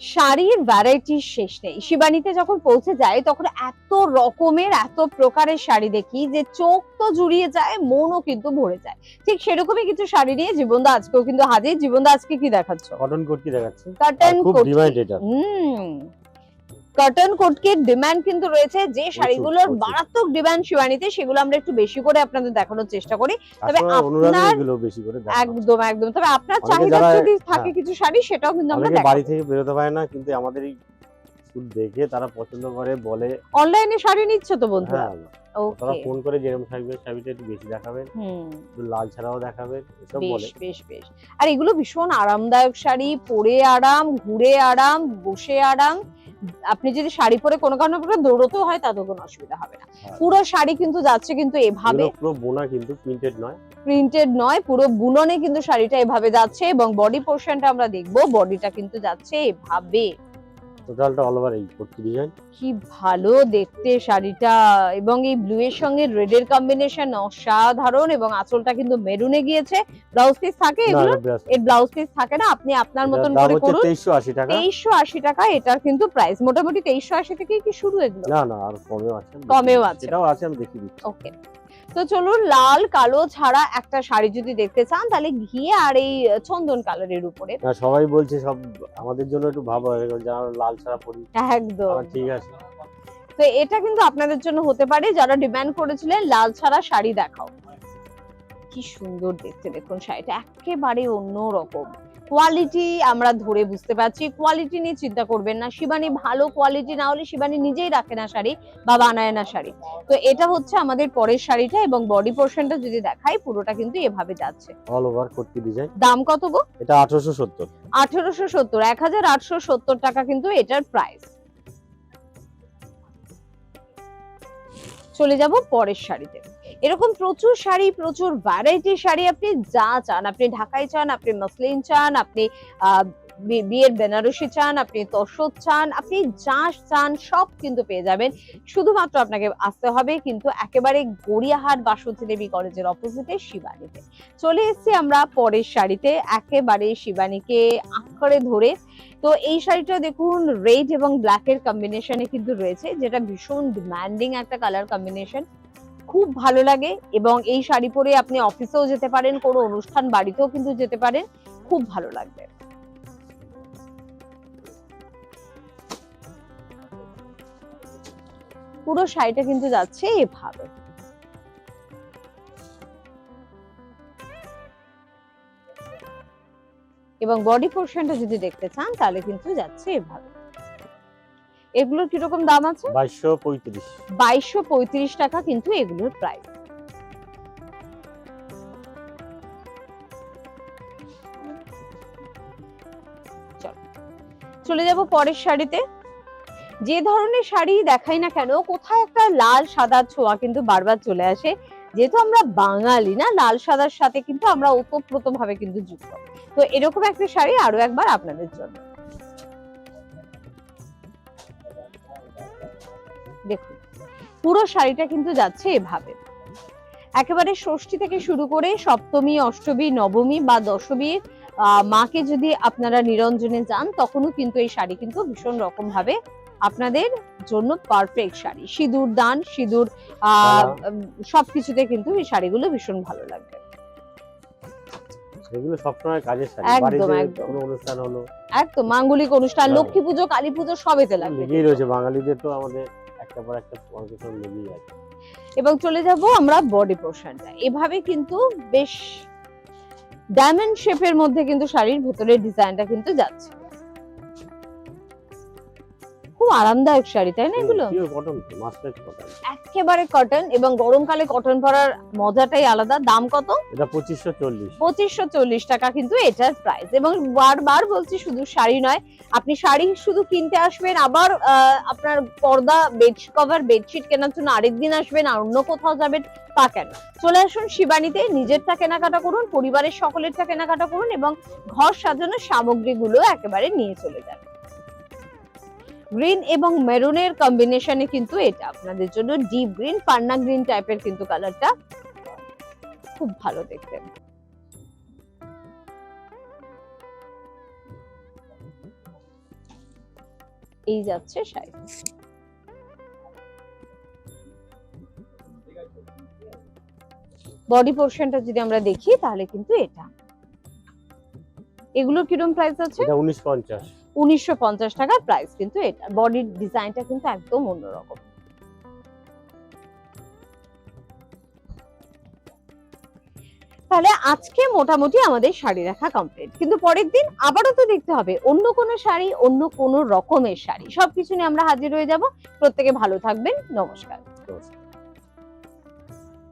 শাড়ির ভ্যারাইটির শেষ নেই। শিবানীতে যখন পৌঁছে যায় তখন এত রকমের এত প্রকারের শাড়ি দেখি যে চোখ তো জুড়িয়ে যায়, মনও কিন্তু ভরে যায়। ঠিক সেরকমই কিছু শাড়ি নিয়ে জীবনদা আজকেও কিন্তু হাজির। জীবনদা আজকে কি দেখাচ্ছ? কটন কুর্তি দেখাচ্ছি। কটন খুব ডিমান্ড এটা। কটন কোটকের ডিমান্ড কিন্তু রয়েছে। যে শাড়িগুলোর মারাত্মক ডিমান্ড শিবানীতে, সেগুলো আমরা একটু বেশি করে আপনাদের দেখানোর চেষ্টা করি। তবে আপনার বেশি করে একদম একদম, তবে আপনার চাহিদা যদি থাকে কিছু শাড়ি, সেটাও কিন্তু আমরা দেখাবো। বাড়ি থেকে বেরোতে পারে না, কিন্তু আমাদের এই ফুল দেখে তারা পছন্দ করে, বলে অনলাইনে শাড়ি নিচ্ছ তো বন্ধুরা? তারা ফোন করে যেরকম শাড়িটা একটু বেশি দেখাবেন, লাল ছাড়াও দেখাবেন, এসব বলে। বেশ বেশ। আর এগুলো ভীষণ আরামদায়ক শাড়ি, পরে আরাম, ঘুরে আরাম, বসে আরাম। আপনি যদি শাড়ি পরে কোনো কারণে দৌড়তেও হয় তাতেও কোনো অসুবিধা হবে না। পুরো শাড়ি কিন্তু যাচ্ছে কিন্তু এভাবে, পুরো বোনা, কিন্তু প্রিন্টেড নয়, পুরো বুননে কিন্তু শাড়িটা এভাবে যাচ্ছে। এবং বডি পোরশনটা আমরা দেখবো, বডিটা কিন্তু যাচ্ছে এভাবে, টোটালটা অল ওভার এই কুর্তি ডিজাইন। কি ভালো দেখতে শাড়িটা, এবং এই ব্লু এর সঙ্গে রেড এর কম্বিনেশন অসাধারণ। এবং আঁচলটা কিন্তু মেরুনে গিয়েছে। ব্লাউজ পিস থাকে এগুলো? এর ব্লাউজ পিস থাকে না, আপনি আপনার মতন করে করুন। 2380 টাকা। 2380 টাকা এটার কিন্তু প্রাইস। মোটামুটি 2380 থেকে কি শুরু এগুলো? না না, আর কমেও আছে। এটাও আছে, আমি দেখিয়ে দিচ্ছি। ওকে, তো চলুন, লাল কালো ছাড়া একটা শাড়ি যদি দেখতে চান তাহলে ঘিয়ে আর এই চন্দন কালারের উপরে। সবাই বলছে সব আমাদের জন্য একটু ভালো, যারা লাল ছাড়া পরি। একদম ঠিক আছে, তো এটা কিন্তু আপনাদের জন্য হতে পারে, যারা ডিমান্ড করেছিলেন লাল ছাড়া শাড়ি দেখাও। কি সুন্দর দেখতে, দেখুন শাড়িটা একেবারে অন্য রকম। কোয়ালিটি আমরা ধরে বুঝতে পারছি, কোয়ালিটি নিয়ে চিন্তা করবেন না। শিবানী ভালো কোয়ালিটি না হলে শিবানী নিজেই রাখে না শাড়ি বা বানায় না শাড়ি। তো এটা হচ্ছে আমাদের পরের শাড়িটা, এবং বডি পোরশনটা যদি দেখাই, পুরোটা কিন্তু এভাবে যাচ্ছে, অল ওভার কুর্তি ডিজাইন। দাম কত গো? এটা 1870। 1870, 1870 টাকা কিন্তু এটার প্রাইস। চলে যাব পরের শাড়িতে। এরকম প্রচুর শাড়ি, প্রচুর ভ্যারাইটির শাড়ি, আপনি যা চান, আপনি ঢাকাই চান, আপনি মসলিন চান, আপনি বিয়ের বেনারসি চান, আপনি তসর চান, আপনি যা চান সব কিন্তু পেয়ে যাবেন। শুধুমাত্র আপনাকে আসতে হবে কিন্তু একেবারে গড়িয়াহাট বাসন্তী দেবী কলেজের অপোজিটে শিবানীতে। চলে এসেছি আমরা পরের শাড়িতে, একেবারে শিবানীকে আঁকড়ে ধরে। তো এই শাড়িটা দেখুন রেড এবং ব্ল্যাক এর কম্বিনেশনে কিন্তু রয়েছে, যেটা ভীষণ ডিমান্ডিং একটা কালার কম্বিনেশন, খুব ভালো লাগে। এবং এই শাড়ি পরে আপনি অফিসেও যেতে পারেন, কোনো অনুষ্ঠান বাড়িতেও কিন্তু যেতে পারেন, খুব ভালো লাগবে। পুরো শাড়িটা কিন্তু যাচ্ছে এভাবে, এবং বডি পোরশনটা যদি দেখতে চান তাহলে কিন্তু যাচ্ছে এভাবে। এগুলোর কিরকম দাম আছে? 2235। 2235 টাকা কিন্তু এগুলোর প্রাইস। চলে যাব পরের শাড়িতে। যে ধরনের শাড়ি দেখাই না কেন, কোথায় একটা লাল সাদা ছোঁয়া কিন্তু বারবার চলে আসে। যেহেতু আমরা বাঙালি না, লাল সাদার সাথে কিন্তু আমরা ওতপ্রোত ভাবে কিন্তু যুক্ত। তো এরকম একটা শাড়ি আরো একবার আপনাদের জন্য দেখুন, পুরো শাড়িটা কিন্তু যাচ্ছে এভাবে, একেবারে ষষ্ঠী থেকে শুরু করে সপ্তমী, অষ্টমী, নবমী বা দশমীর মাকে যদি আপনারা নিরঞ্জনে যান, তখনও কিন্তু এই শাড়ি কিন্তু ভীষণ রকম ভাবে আপনাদের জন্য পারফেক্ট শাড়ি। সিঁদুর দান, সিঁদুর সবকিছুতে কিন্তু এই শাড়িগুলো ভীষণ ভালো লাগবে। এগুলো সবসময় কাজের শাড়ি, একদম একদম কোনো অনুষ্ঠান হলো, একদম মাঙ্গলিক অনুষ্ঠান, লক্ষ্মী পুজো, কালী পুজো সবেতে লাগবে। লেগেই রয়েছে, বাঙালিদের তো আমাদের একটা পর একটা অনুষ্ঠান লেগেই আছে। এবং চলে যাব আমরা বডি পোরশনটা, এভাবে কিন্তু বেশ ডায়মন্ড শেপের মধ্যে কিন্তু শাড়ির ভেতরের ডিজাইনটা কিন্তু যাচ্ছে। খুব আরামদায়ক শাড়ি, তাই না? এগুলো একেবারে কটন, এবং গরমকালে কটন পরার মজাটাই আলাদা। দাম কত? এটা 2540। 2540 টাকা কিন্তু এটার প্রাইস। এবং বারবার বলছি, শুধু শাড়ি নয়, আপনি শাড়ি শুধু কিনতে আসবেন, আবার আপনার পর্দা, বেড কভার, বেডশিট কেনার জন্য আরেকদিন আসবেন, আর অন্য কোথাও যাবেন, তা কেন? চলে আসুন শিবানীতে, নিজেরটা কেনাকাটা করুন, পরিবারের সকলেরটা কেনাকাটা করুন, এবং ঘর সাজানোর সামগ্রীগুলো একেবারে নিয়ে চলে যান। গ্রিন এবং মেরুনের কম্বিনেশনে কিন্তু এটা আপনাদের জন্য ডিপ গ্রিন, পান্না গ্রিন টাইপের কিন্তু কালারটা, খুব ভালো দেখতে। এই যাচ্ছে শাড়ি। বডি পোর্শনটা যদি আমরা দেখি তাহলে কিন্তু এটা, এগুলোর কিরকম প্রাইস আছে? এটা 1950। 1950 টাকার প্রাইস কিন্তু এটা। বডির ডিজাইনটা কিন্তু একদম অন্যরকম। তাহলে আজকে মোটামুটি আমাদের শাড়ি দেখা কমপ্লিট, কিন্তু পরের দিন আবারও তো দেখতে হবে অন্য কোনো শাড়ি, অন্য কোনো রকমের শাড়ি, সবকিছু নিয়ে আমরা হাজির হয়ে যাব। প্রত্যেকে ভালো থাকবেন, নমস্কার। নমস্কার।